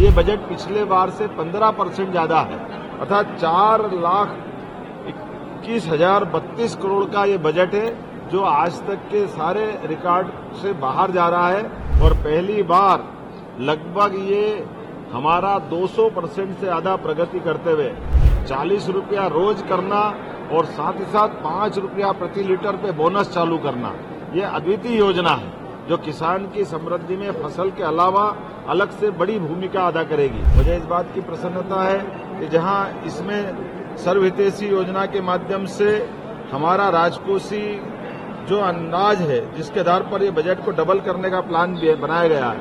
ये बजट पिछले बार से 15% ज्यादा है, अर्थात 4,21,032 करोड़ का ये बजट है जो आज तक के सारे रिकॉर्ड से बाहर जा रहा है और पहली बार लगभग ये हमारा 200% से ज्यादा प्रगति करते हुए 40 रुपया रोज करना और साथ ही साथ 5 रुपया प्रति लीटर पे बोनस चालू करना, ये अद्वितीय योजना है जो किसान की समृद्धि में फसल के अलावा अलग से बड़ी भूमिका अदा करेगी। मुझे इस बात की प्रसन्नता है कि जहां इसमें सर्वहितैषी योजना के माध्यम से हमारा राजकोषीय जो अंदाज है जिसके आधार पर ये बजट को डबल करने का प्लान बनाया गया है,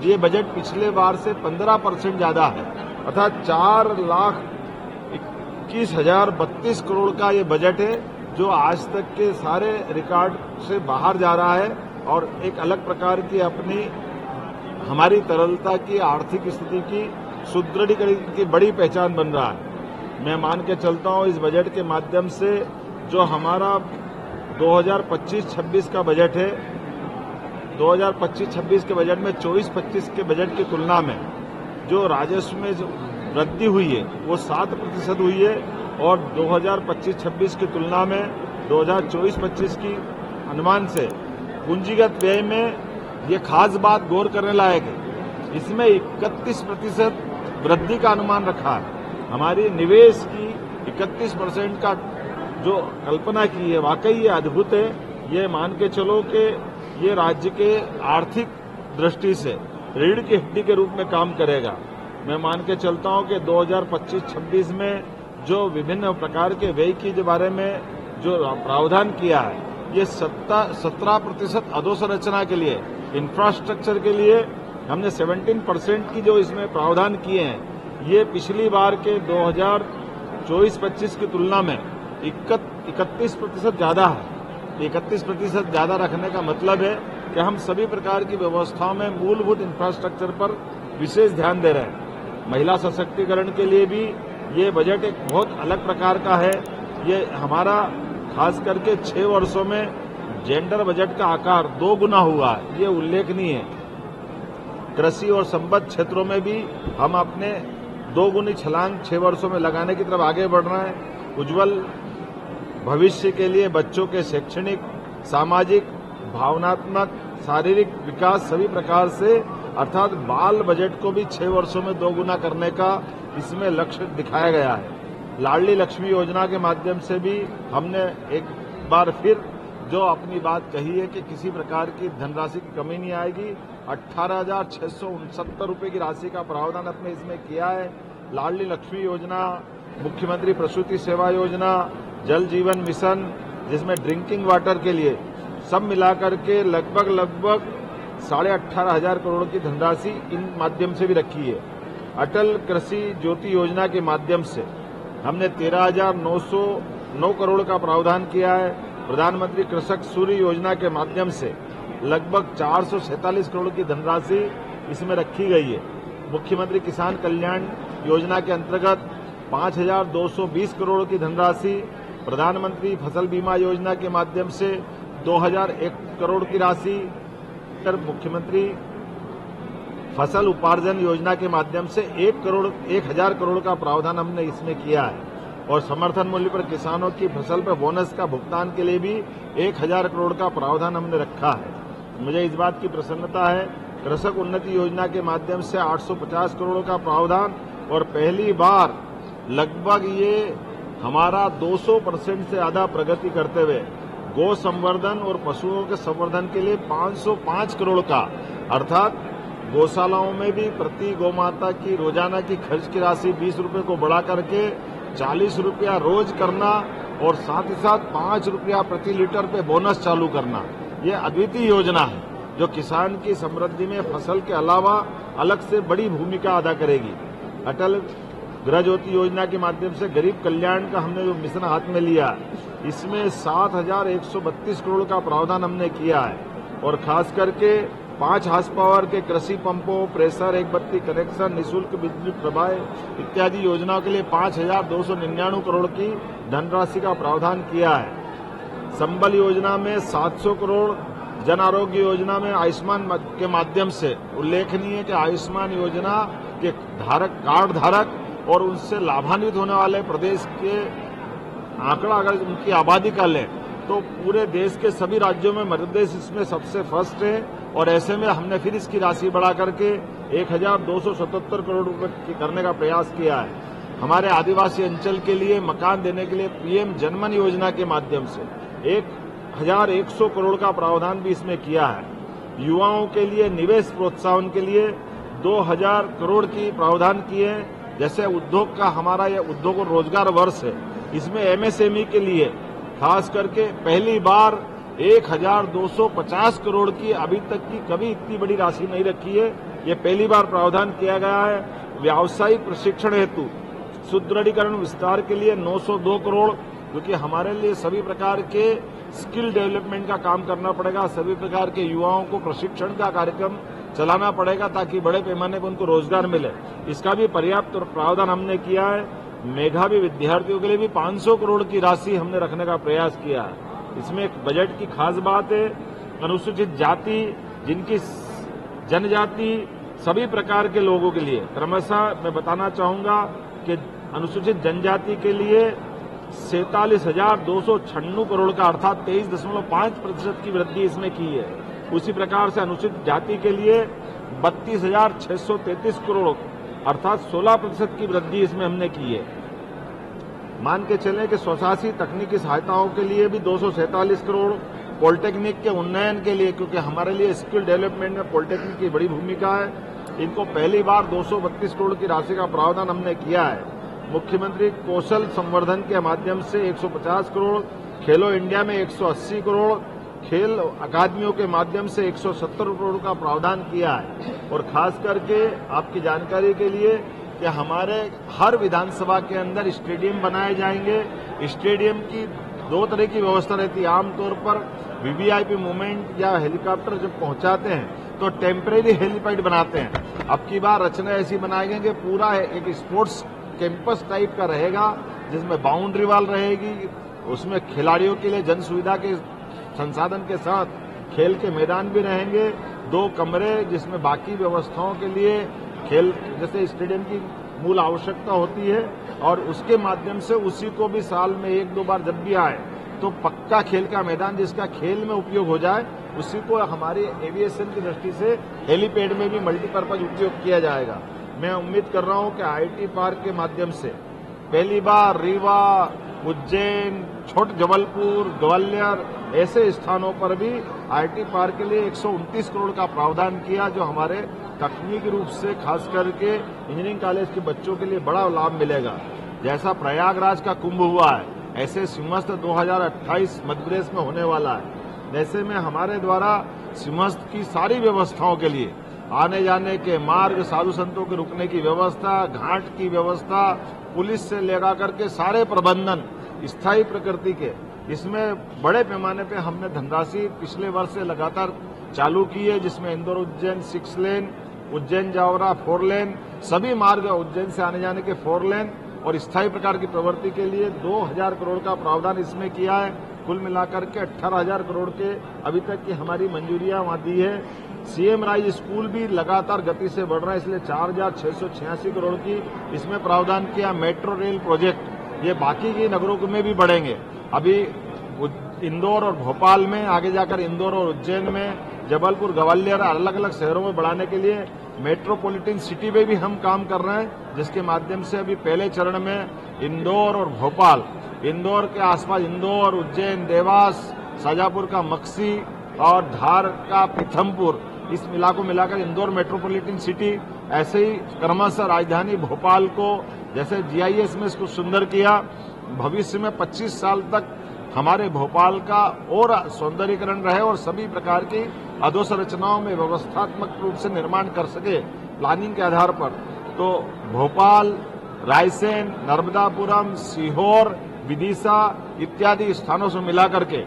ये बजट पिछले बार से 15% ज्यादा है, अर्थात 4,21,032 करोड़ का ये बजट है जो आज तक के सारे रिकॉर्ड से बाहर जा रहा है और एक अलग प्रकार की अपनी हमारी तरलता की आर्थिक स्थिति की सुदृढ़ीकरण की बड़ी पहचान बन रहा है। मैं मान के चलता हूं इस बजट के माध्यम से जो हमारा 2025-26 का बजट है, 2025-26 के बजट में 24-25 के बजट की तुलना में जो राजस्व में वृद्धि हुई है वो 7% हुई है और 2025-26 की तुलना में 2024-25 की अनुमान से पूंजीगत व्यय में ये खास बात गौर करने लायक है, इसमें 31% वृद्धि का अनुमान रखा है। हमारी निवेश की 31% का जो कल्पना की है वाकई ये अद्भुत है। ये मान के चलो कि ये राज्य के आर्थिक दृष्टि से रीढ़ की हड्डी के रूप में काम करेगा। मैं मान के चलता हूं कि 2025-26 में जो विभिन्न प्रकार के व्यय के बारे में जो प्रावधान किया है, ये 17% अधोसंरचना के लिए, इंफ्रास्ट्रक्चर के लिए हमने 17% की जो इसमें प्रावधान किए हैं, ये पिछली बार के 2024-25 की तुलना में 31% ज्यादा है। 31% ज्यादा रखने का मतलब है कि हम सभी प्रकार की व्यवस्थाओं में मूलभूत इंफ्रास्ट्रक्चर पर विशेष ध्यान दे रहे हैं। महिला सशक्तिकरण के लिए भी ये बजट एक बहुत अलग प्रकार का है। ये हमारा खास करके 6 वर्षों में जेंडर बजट का आकार 2 गुना हुआ है, ये उल्लेखनीय है। कृषि और संबद्ध क्षेत्रों में भी हम अपने 2 गुनी छलांग 6 वर्षों में लगाने की तरफ आगे बढ़ रहे हैं। उज्जवल भविष्य के लिए बच्चों के शैक्षणिक, सामाजिक, भावनात्मक, शारीरिक विकास सभी प्रकार से अर्थात बाल बजट को भी 6 वर्षों में 2 गुना करने का इसमें लक्ष्य दिखाया गया है। लाडली लक्ष्मी योजना के माध्यम से भी हमने एक बार फिर जो अपनी बात कही है कि किसी प्रकार की धनराशि की कमी नहीं आएगी। 18,669 रुपये की राशि का प्रावधान अपने इसमें किया है। लाडली लक्ष्मी योजना, मुख्यमंत्री प्रसूति सेवा योजना, जल जीवन मिशन, जिसमें ड्रिंकिंग वाटर के लिए सब मिलाकर के लगभग 18,500 करोड़ की धनराशि इन माध्यम से भी रखी है। अटल कृषि ज्योति योजना के माध्यम से हमने 13,909 करोड़ का प्रावधान किया है। प्रधानमंत्री कृषक सूर्य योजना के माध्यम से लगभग 447 करोड़ की धनराशि इसमें रखी गई है। मुख्यमंत्री किसान कल्याण योजना के अंतर्गत 5,220 करोड़ की धनराशि, प्रधानमंत्री फसल बीमा योजना के माध्यम से 2,001 करोड़ की राशि, मुख्यमंत्री फसल उपार्जन योजना के माध्यम से 1,000 करोड़ का प्रावधान हमने इसमें किया है और समर्थन मूल्य पर किसानों की फसल पर बोनस का भुगतान के लिए भी 1,000 करोड़ का प्रावधान हमने रखा है। मुझे इस बात की प्रसन्नता है, कृषक उन्नति योजना के माध्यम से 850 करोड़ का प्रावधान और पहली बार लगभग ये हमारा 200% से ज्यादा प्रगति करते हुए गौ संवर्धन और पशुओं के संवर्धन के लिए 505 करोड़ का, अर्थात गौशालाओं में भी प्रति गौमाता की रोजाना की खर्च की राशि 20 रुपये को बढ़ा करके 40 रुपया रोज करना और साथ ही साथ 5 रुपया प्रति लीटर पे बोनस चालू करना, ये अद्वितीय योजना है जो किसान की समृद्धि में फसल के अलावा अलग से बड़ी भूमिका अदा करेगी। अटल गृह ज्योति योजना के माध्यम से गरीब कल्याण का हमने जो मिशन हाथ में लिया, इसमें 7,132 करोड़ का प्रावधान हमने किया है और खास करके 5 हार्स पावर के कृषि पंपों, प्रेशर, एक बत्ती कनेक्शन, निःशुल्क बिजली प्रवाह इत्यादि योजनाओं के लिए 5,299 करोड़ की धनराशि का प्रावधान किया है। संबल योजना में 700 करोड़, जन आरोग्य योजना में आयुष्मान के माध्यम से उल्लेखनीय है कि आयुष्मान योजना के कार्ड धारक और उनसे लाभान्वित होने वाले प्रदेश के आंकड़ा अगर उनकी आबादी का लें तो पूरे देश के सभी राज्यों में मध्य प्रदेश इसमें सबसे फर्स्ट है। और ऐसे में हमने फिर इसकी राशि बढ़ा करके 1277 करोड़ रुपए करने का प्रयास किया है। हमारे आदिवासी अंचल के लिए मकान देने के लिए पीएम जनमन योजना के माध्यम से 1100 करोड़ का प्रावधान भी इसमें किया है। युवाओं के लिए निवेश प्रोत्साहन के लिए 2000 करोड़ की प्रावधान किए हैं। जैसे उद्योग का हमारा यह उद्योग और रोजगार वर्ष है, इसमें एमएसएमई के लिए खास करके पहली बार 1250 करोड़ की अभी तक की कभी इतनी बड़ी राशि नहीं रखी है। ये पहली बार प्रावधान किया गया है। व्यावसायिक प्रशिक्षण हेतु सुदृढ़ीकरण विस्तार के लिए 902 करोड़, क्योंकि हमारे लिए सभी प्रकार के स्किल डेवलपमेंट का काम करना पड़ेगा, सभी प्रकार के युवाओं को प्रशिक्षण का कार्यक्रम चलाना पड़ेगा ताकि बड़े पैमाने पर उनको रोजगार मिले। इसका भी पर्याप्त प्रावधान हमने किया है। मेधावी विद्यार्थियों के लिए भी 500 करोड़ की राशि हमने रखने का प्रयास किया है। इसमें एक बजट की खास बात है, अनुसूचित जाति, जिनकी जनजाति, सभी प्रकार के लोगों के लिए क्रमशः मैं बताना चाहूंगा कि अनुसूचित जनजाति के लिए 47,296 करोड़ का अर्थात 23.5% की वृद्धि इसमें की है। उसी प्रकार से अनुसूचित जाति के लिए 32,633 करोड़ अर्थात 16% की वृद्धि इसमें हमने की है। मान के चलें कि स्वशासी तकनीकी सहायताओं के लिए भी 247 करोड़, पॉलिटेक्निक के उन्नयन के लिए, क्योंकि हमारे लिए स्किल डेवलपमेंट में पॉलिटेक्निक की बड़ी भूमिका है, इनको पहली बार 232 करोड़ की राशि का प्रावधान हमने किया है। मुख्यमंत्री कौशल संवर्धन के माध्यम से 150 करोड़, खेलो इंडिया में 180 करोड़, खेल अकादमियों के माध्यम से 170 करोड़ का प्रावधान किया है। और खास करके आपकी जानकारी के लिए कि हमारे हर विधानसभा के अंदर स्टेडियम बनाए जाएंगे। स्टेडियम की दो तरह की व्यवस्था रहती है। आमतौर पर वीवीआईपी मूवमेंट या हेलीकॉप्टर जब पहुंचाते हैं तो टेम्परेरी हेलीपैड बनाते हैं। अब की बार रचना ऐसी बनाई गई कि पूरा एक स्पोर्ट्स कैंपस टाइप का रहेगा, जिसमें बाउंड्री वॉल रहेगी, उसमें खिलाड़ियों के लिए जन सुविधा के संसाधन के साथ खेल के मैदान भी रहेंगे, 2 कमरे जिसमें बाकी व्यवस्थाओं के लिए खेल जैसे स्टेडियम की मूल आवश्यकता होती है, और उसके माध्यम से उसी को भी साल में 1-2 बार जब भी आए तो पक्का खेल का मैदान जिसका खेल में उपयोग हो जाए, उसी को हमारी एविएशन की दृष्टि से हेलीपैड में भी मल्टीपर्पज उपयोग किया जाएगा। मैं उम्मीद कर रहा हूं कि आईटी पार्क के माध्यम से पहली बार रीवा, उज्जैन, छोट जबलपुर, ग्वालियर ऐसे स्थानों पर भी आईटी पार्क के लिए 129 करोड़ का प्रावधान किया, जो हमारे तकनीकी रूप से खास करके इंजीनियरिंग कॉलेज के बच्चों के लिए बड़ा लाभ मिलेगा। जैसा प्रयागराज का कुंभ हुआ है, ऐसे सिंहस्थ 2028 मध्य प्रदेश में होने वाला है। ऐसे में हमारे द्वारा सिंहस्थ की सारी व्यवस्थाओं के लिए आने जाने के मार्ग, साधु संतों के रुकने की व्यवस्था, घाट की व्यवस्था, पुलिस से लगा करके सारे प्रबंधन स्थायी प्रकृति के, इसमें बड़े पैमाने पे हमने धनराशि पिछले वर्ष से लगातार चालू की है, जिसमें इंदौर उज्जैन 6 लेन, उज्जैन जावरा 4 लेन, सभी मार्ग उज्जैन से आने जाने के 4 लेन और स्थायी प्रकार की प्रवृत्ति के लिए 2000 करोड़ का प्रावधान इसमें किया है। कुल मिलाकर के 18,000 करोड़ के अभी तक की हमारी मंजूरियां वहां दी है। सीएम राइज स्कूल भी लगातार गति से बढ़ रहा है, इसलिए 4,686 करोड़ की इसमें प्रावधान किया। मेट्रो रेल प्रोजेक्ट ये बाकी के नगरों में भी बढ़ेंगे। अभी इंदौर और भोपाल में, आगे जाकर इंदौर और उज्जैन में, जबलपुर, ग्वालियर अलग अलग शहरों में बढ़ाने के लिए मेट्रोपॉलिटन सिटी में भी हम काम कर रहे हैं, जिसके माध्यम से अभी पहले चरण में इंदौर और भोपाल, इंदौर के आसपास इंदौर, उज्जैन, देवास, शाजापुर का मक्सी और धार का पीथमपुर, इस इलाकों मिलाकर इंदौर मेट्रोपॉलिटन सिटी, ऐसे ही क्रमशः राजधानी भोपाल को जैसे जीआईएस में इसको सुंदर किया, भविष्य में 25 साल तक हमारे भोपाल का और सौंदर्यीकरण रहे और सभी प्रकार की अधोसंरचनाओं में व्यवस्थात्मक रूप से निर्माण कर सके प्लानिंग के आधार पर। तो भोपाल, रायसेन, नर्मदापुरम, सीहोर, विदिशा इत्यादि स्थानों से मिलाकर के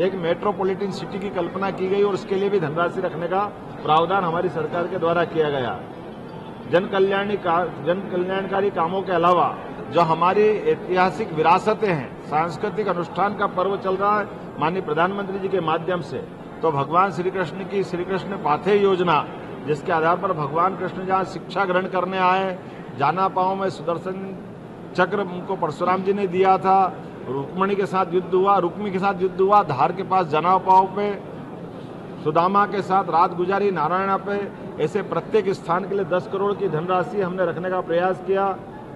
एक मेट्रोपॉलिटन सिटी की कल्पना की गई और उसके लिए भी धनराशि रखने का प्रावधान हमारी सरकार के द्वारा किया गया। जन कल्याणकारी कामों के अलावा जो हमारी ऐतिहासिक विरासतें हैं, सांस्कृतिक अनुष्ठान का पर्व चल रहा है माननीय प्रधानमंत्री जी के माध्यम से, तो भगवान श्री कृष्ण की श्री कृष्ण पाथेय योजना जिसके आधार पर भगवान कृष्ण जहाँ शिक्षा ग्रहण करने आए, जाना पाँव में सुदर्शन चक्र उनको परशुराम जी ने दिया था, रुक्मिणी के साथ युद्ध हुआ, रुक्मी के साथ युद्ध हुआ, धार के पास जनाव पाँव पे सुदामा के साथ रात गुजारी, नारायणा पे, ऐसे प्रत्येक स्थान के लिए 10 करोड़ की धनराशि हमने रखने का प्रयास किया।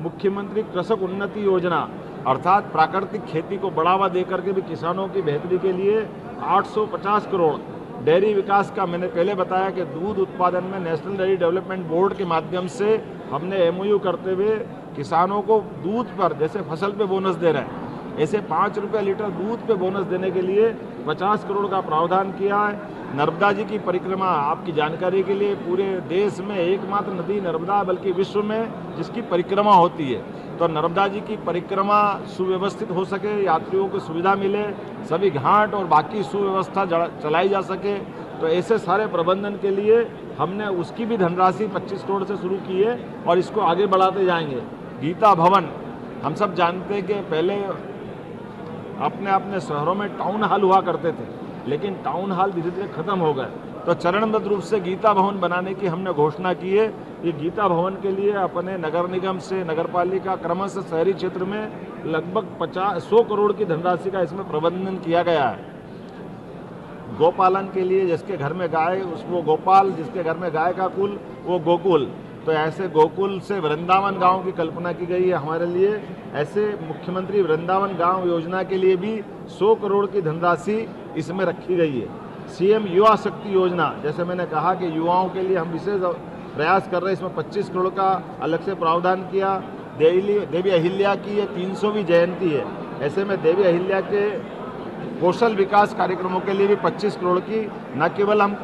मुख्यमंत्री कृषक उन्नति योजना अर्थात प्राकृतिक खेती को बढ़ावा देकर के भी किसानों की बेहतरी के लिए 850 करोड़। डेयरी विकास का मैंने पहले बताया कि दूध उत्पादन में नेशनल डेयरी डेवलपमेंट बोर्ड के माध्यम से हमने MOU करते हुए किसानों को दूध पर जैसे फसल पे बोनस दे रहे हैं, ऐसे 5 रुपये लीटर दूध पे बोनस देने के लिए 50 करोड़ का प्रावधान किया है। नर्मदा जी की परिक्रमा आपकी जानकारी के लिए पूरे देश में एकमात्र नदी नर्मदा बल्कि विश्व में जिसकी परिक्रमा होती है, तो नर्मदा जी की परिक्रमा सुव्यवस्थित हो सके, यात्रियों को सुविधा मिले, सभी घाट और बाकी सुव्यवस्था चलाई जा सके, तो ऐसे सारे प्रबंधन के लिए हमने उसकी भी धनराशि 25 करोड़ से शुरू की है और इसको आगे बढ़ाते जाएंगे। गीता भवन हम सब जानते हैं कि पहले अपने अपने शहरों में टाउन हॉल हुआ करते थे, लेकिन टाउन हॉल धीरे धीरे खत्म हो गए, तो चरणबद्ध रूप से गीता भवन बनाने की हमने घोषणा की है। ये गीता भवन के लिए अपने नगर निगम से नगर पालिका क्रमशः शहरी क्षेत्र में लगभग 100 करोड़ की धनराशि का इसमें प्रबंधन किया गया है। गौपालन के लिए जिसके घर में गाय वो गोपाल, जिसके घर में गाय का कुल वो गोकुल, तो ऐसे गोकुल से वृंदावन गांव की कल्पना की गई है हमारे लिए। ऐसे मुख्यमंत्री वृंदावन गांव योजना के लिए भी 100 करोड़ की धनराशि इसमें रखी गई है। CM युवा शक्ति योजना, जैसे मैंने कहा कि युवाओं के लिए हम विशेष प्रयास कर रहे हैं, इसमें 25 करोड़ का अलग से प्रावधान किया। देवी अहिल्या की ये 300वीं जयंती है, ऐसे में देवी अहिल्या के कौशल विकास कार्यक्रमों के लिए भी 25 करोड़ की, न केवल हम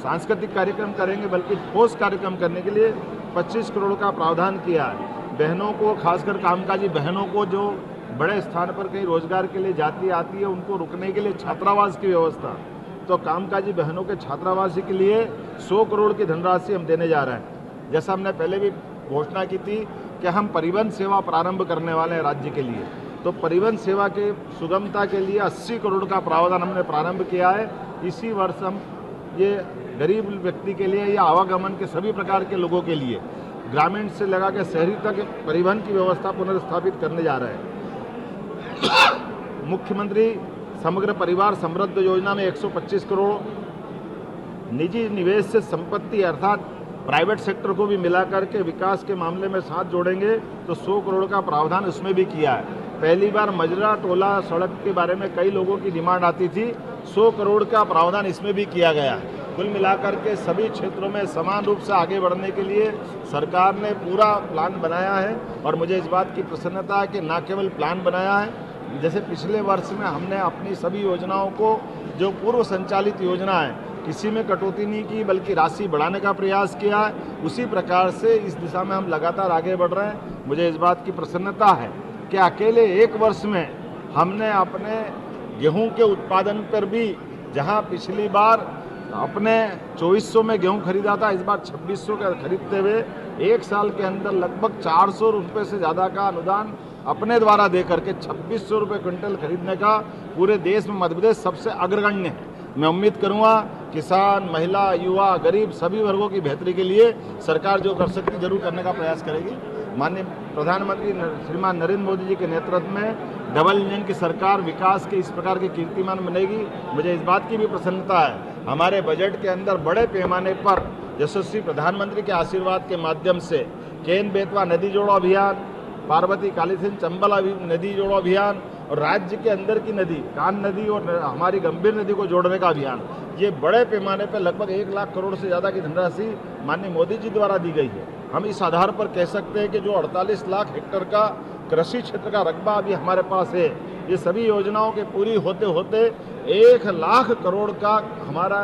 सांस्कृतिक कार्यक्रम करेंगे बल्कि ठोस कार्यक्रम करने के लिए 25 करोड़ का प्रावधान किया है। बहनों को, खासकर कामकाजी बहनों को जो बड़े स्थान पर कहीं रोजगार के लिए जाती आती है, उनको रुकने के लिए छात्रावास की व्यवस्था, तो कामकाजी बहनों के छात्रावास के लिए 100 करोड़ की धनराशि हम देने जा रहे हैं। जैसा हमने पहले भी घोषणा की थी कि हम परिवहन सेवा प्रारंभ करने वाले हैं राज्य के लिए, तो परिवहन सेवा के सुगमता के लिए 80 करोड़ का प्रावधान हमने प्रारंभ किया है। इसी वर्ष हम ये गरीब व्यक्ति के लिए या आवागमन के सभी प्रकार के लोगों के लिए ग्रामीण से लगा के शहरी तक परिवहन की व्यवस्था पुनर्स्थापित करने जा रहे हैं। मुख्यमंत्री समग्र परिवार समृद्ध योजना में 125 करोड़, निजी निवेश से संपत्ति अर्थात प्राइवेट सेक्टर को भी मिलाकर के विकास के मामले में साथ जोड़ेंगे तो 100 करोड़ का प्रावधान उसमें भी किया है। पहली बार मजरा टोला सड़क के बारे में कई लोगों की डिमांड आती थी, 100 करोड़ का प्रावधान इसमें भी किया गया है। कुल मिलाकर के सभी क्षेत्रों में समान रूप से आगे बढ़ने के लिए सरकार ने पूरा प्लान बनाया है और मुझे इस बात की प्रसन्नता है कि न केवल प्लान बनाया है, जैसे पिछले वर्ष में हमने अपनी सभी योजनाओं को जो पूर्व संचालित योजना है किसी में कटौती नहीं की बल्कि राशि बढ़ाने का प्रयास किया है, उसी प्रकार से इस दिशा में हम लगातार आगे बढ़ रहे हैं। मुझे इस बात की प्रसन्नता है कि अकेले एक वर्ष में हमने अपने गेहूं के उत्पादन पर भी, जहां पिछली बार अपने 2400 में गेहूं खरीदा था, इस बार 2600 का खरीदते हुए एक साल के अंदर लगभग 400 रुपये से ज़्यादा का अनुदान अपने द्वारा दे करके 2600 रुपये क्विंटल खरीदने का पूरे देश में मध्य प्रदेश सबसे अग्रगण्य है। मैं उम्मीद करूंगा किसान, महिला, युवा, गरीब सभी वर्गों की बेहतरी के लिए सरकार जो कर सकती जरूर करने का प्रयास करेगी। माननीय प्रधानमंत्री श्रीमान नरेंद्र मोदी जी के नेतृत्व में डबल इंजन की सरकार विकास के इस प्रकार के कीर्तिमान बनेगी। मुझे इस बात की भी प्रसन्नता है हमारे बजट के अंदर बड़े पैमाने पर यशस्वी प्रधानमंत्री के आशीर्वाद के माध्यम से केन बेतवा नदी जोड़ो अभियान, पार्वती कालीसिंध चंबल नदी जोड़ो अभियान और राज्य के अंदर की नदी कान नदी और हमारी गंभीर नदी को जोड़ने का अभियान, ये बड़े पैमाने पर लगभग 1 लाख करोड़ से ज़्यादा की धनराशि माननीय मोदी जी द्वारा दी गई है। हम इस आधार पर कह सकते हैं कि जो 48 लाख हेक्टेयर का कृषि क्षेत्र का रकबा अभी हमारे पास है, ये सभी योजनाओं के पूरी होते होते 1 लाख करोड़ का हमारा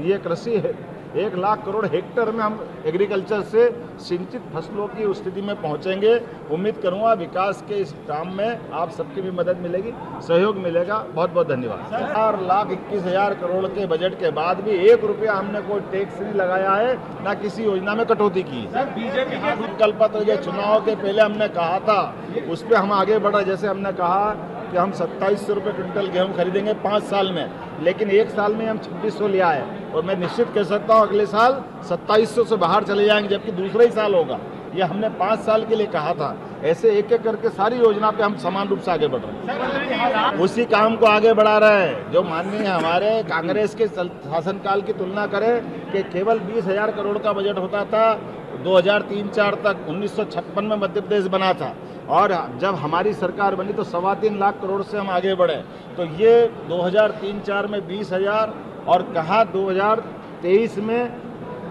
ये कृषि है, 1 लाख करोड़ हेक्टेयर में हम एग्रीकल्चर से सिंचित फसलों की स्थिति में पहुंचेंगे। उम्मीद करूंगा विकास के इस काम में आप सबकी भी मदद मिलेगी, सहयोग मिलेगा। बहुत बहुत धन्यवाद। 4,21,000 करोड़ के बजट के बाद भी 1 रुपया हमने कोई टैक्स नहीं लगाया है, ना किसी योजना में कटौती की। बीजेपी के विकल्प जो चुनाव के पहले हमने कहा था उस पर हम आगे बढ़े। जैसे हमने कहा कि हम 2700 रुपये क्विंटल गेहूँ खरीदेंगे 5 साल में, लेकिन एक साल में हम 2600 ले आए और मैं निश्चित कह सकता हूँ अगले साल 2700 से बाहर चले जाएंगे, जबकि दूसरा ही साल होगा। ये हमने 5 साल के लिए कहा था। ऐसे एक एक करके सारी योजना पे हम समान रूप से आगे बढ़ रहे हैं, उसी काम को आगे बढ़ा रहे हैं जो माननीय हमारे कांग्रेस के शासनकाल की तुलना करें कि केवल 20,000 करोड़ का बजट होता था 2003-4 तक। 1956 में मध्य प्रदेश बना था और जब हमारी सरकार बनी तो 3.25 लाख करोड़ से हम आगे बढ़े। तो ये 2003-4 में 20,000 और कहा 2023 में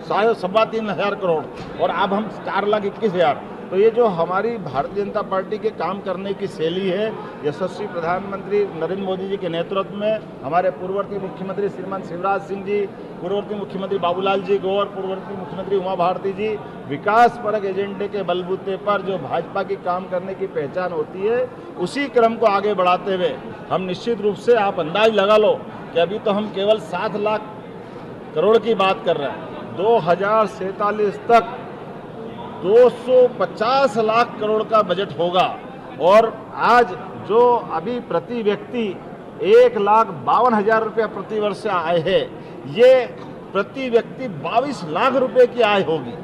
3.25 करोड़ और अब हम 4,21,000। तो ये जो हमारी भारतीय जनता पार्टी के काम करने की शैली है, यशस्वी प्रधानमंत्री नरेंद्र मोदी जी के नेतृत्व में हमारे पूर्ववर्ती मुख्यमंत्री श्रीमान शिवराज सिंह जी, पूर्ववर्ती मुख्यमंत्री बाबूलाल जी गौर, पूर्ववर्ती मुख्यमंत्री उमा भारती जी, विकास परक एजेंडे के बलबूते पर जो भाजपा की काम करने की पहचान होती है, उसी क्रम को आगे बढ़ाते हुए हम निश्चित रूप से, आप अंदाज लगा लो कि अभी तो हम केवल 7 लाख करोड़ की बात कर रहे हैं। 2047 तक 250 लाख करोड़ का बजट होगा और आज जो अभी प्रति व्यक्ति 1,52,000 रुपया प्रति वर्ष आय है, ये प्रति व्यक्ति 22 लाख रुपए की आय होगी।